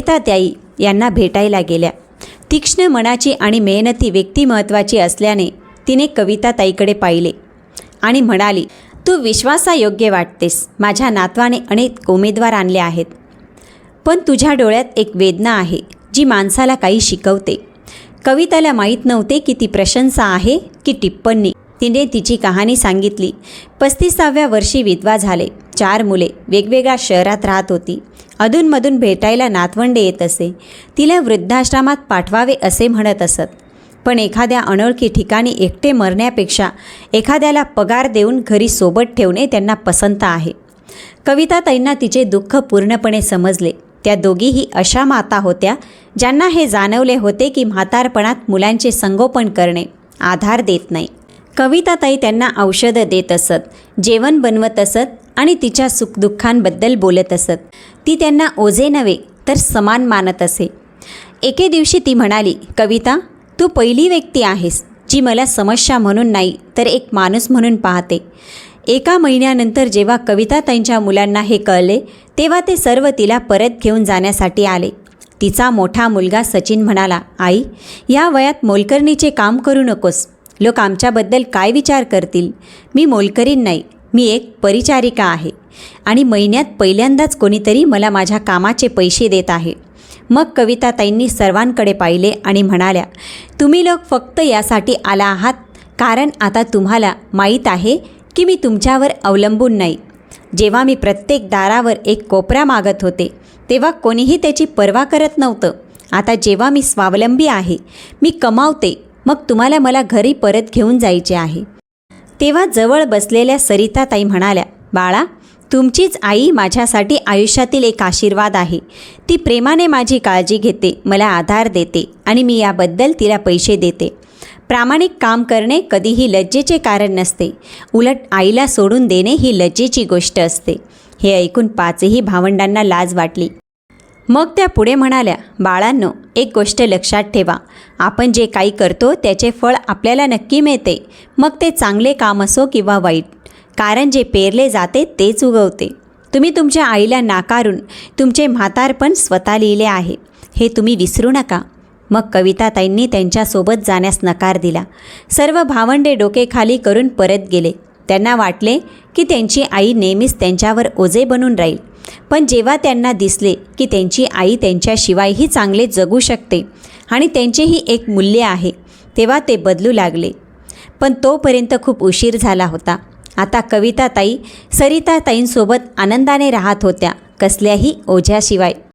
कविताताई यांना भेटायला गेल्या. तीक्ष्ण मनाची आणि मेहनती व्यक्ती महत्त्वाची असल्याने तिने कविताताईकडे पाहिले आणि म्हणाली, तू विश्वासायोग्य वाटतेस. माझ्या नातवाने अनेक उमेदवार आणले आहेत, पण तुझ्या डोळ्यात एक वेदना आहे जी माणसाला काही शिकवते. कविताला माहीत नव्हते की ती प्रशंसा आहे की टिप्पणी. तिने तिची कहाणी सांगितली. 35व्या वर्षी विधवा झाले. 4 मुले. वेगवेगळ्या शहरात राहत होती. अधूनमधून भेटायला नातवंडे येत असे. तिला वृद्धाश्रमात पाठवावे असे म्हणत असत. पण एखाद्या अनोळखी ठिकाणी एकटे मरण्यापेक्षा एखाद्याला पगार देऊन घरी सोबत ठेवणे त्यांना पसंत आहे. कविताताईंना तिचे दुःख पूर्णपणे समजले. त्या दोघीही अशा माता होत्या ज्यांना हे जाणवले होते की म्हातारपणात मुलांचे संगोपन करणे आधार देत नाही. कविताताई त्यांना औषधं देत असत, जेवण बनवत असत आणि तिच्या सुखदुःखांबद्दल बोलत असत. ती त्यांना ओझे नव्हे तर समान मानत असे. एके दिवशी ती म्हणाली, कविता, तू पहिली व्यक्ती आहेस जी मला समस्या म्हणून नाही तर एक माणूस म्हणून पाहते. एका महिन्यानंतर जेव्हा कविताताईंच्या मुलांना हे कळले तेव्हा ते सर्व तिला परत घेऊन जाण्यासाठी आले. तिचा मोठा मुलगा सचिन म्हणाला, आई, या वयात मोलकरणीचे काम करू नकोस. लोक आमच्याबद्दल काय विचार करतील. मी मोलकरीण नाही, मी एक परिचारिका आहे आणि महिन्यात पहिल्यांदाच कोणीतरी मला माझ्या कामाचे पैसे देत आहे. मग कविताताईंनी सर्वांकडे पाहिले आणि म्हणाल्या, तुम्ही लोक फक्त यासाठी आला आहात कारण आता तुम्हाला माहीत आहे की मी तुमच्यावर अवलंबून नाही. जेव्हा मी प्रत्येक दारावर एक कोपरा मागत होते तेव्हा कोणीही त्याची पर्वा करत नव्हतं. आता जेव्हा मी स्वावलंबी आहे, मी कमावते, मग तुम्हाला मला घरी परत घेऊन जायचे आहे. तेव्हा जवळ बसलेल्या सरिताताई म्हणाल्या, बाळा, तुमचीच आई माझ्यासाठी आयुष्यातील एक आशीर्वाद आहे. ती प्रेमाने माझी काळजी घेते, मला आधार देते आणि मी याबद्दल तिला पैसे देते. प्रामाणिक काम करणे कधीही लज्जेचे कारण नसते. उलट आईला सोडून देणे ही लज्जेची गोष्ट असते. हे ऐकून 5ही भावंडांना लाज वाटली. मग त्या पुढे म्हणाल्या, बाळांनो, एक गोष्ट लक्षात ठेवा. आपण जे काही करतो त्याचे फळ आपल्याला नक्की मिळते, मग ते चांगले काम असो किंवा वाईट. कारण जे पेरले जाते तेच उगवते. तुम्ही तुमच्या आईला नाकारून तुमचे म्हातारपण स्वतः लिहिले आहे, हे तुम्ही विसरू नका. मग कविताताईंनी त्यांच्यासोबत जाण्यास नकार दिला. सर्व भावंडे डोके खाली करून परत गेले. त्यांना वाटले की त्यांची आई नेहमीच त्यांच्यावर ओझे बनून राहील. पण जेव्हा त्यांना दिसले की त्यांची आई त्यांच्याशिवायही चांगले जगू शकते आणि त्यांचेही एक मूल्य आहे, तेव्हा ते बदलू लागले. पण तोपर्यंत खूप उशीर झाला होता. आता कविताताई सरिताताईंसोबत आनंदाने राहत होत्या, कसल्याही ओझ्याशिवाय.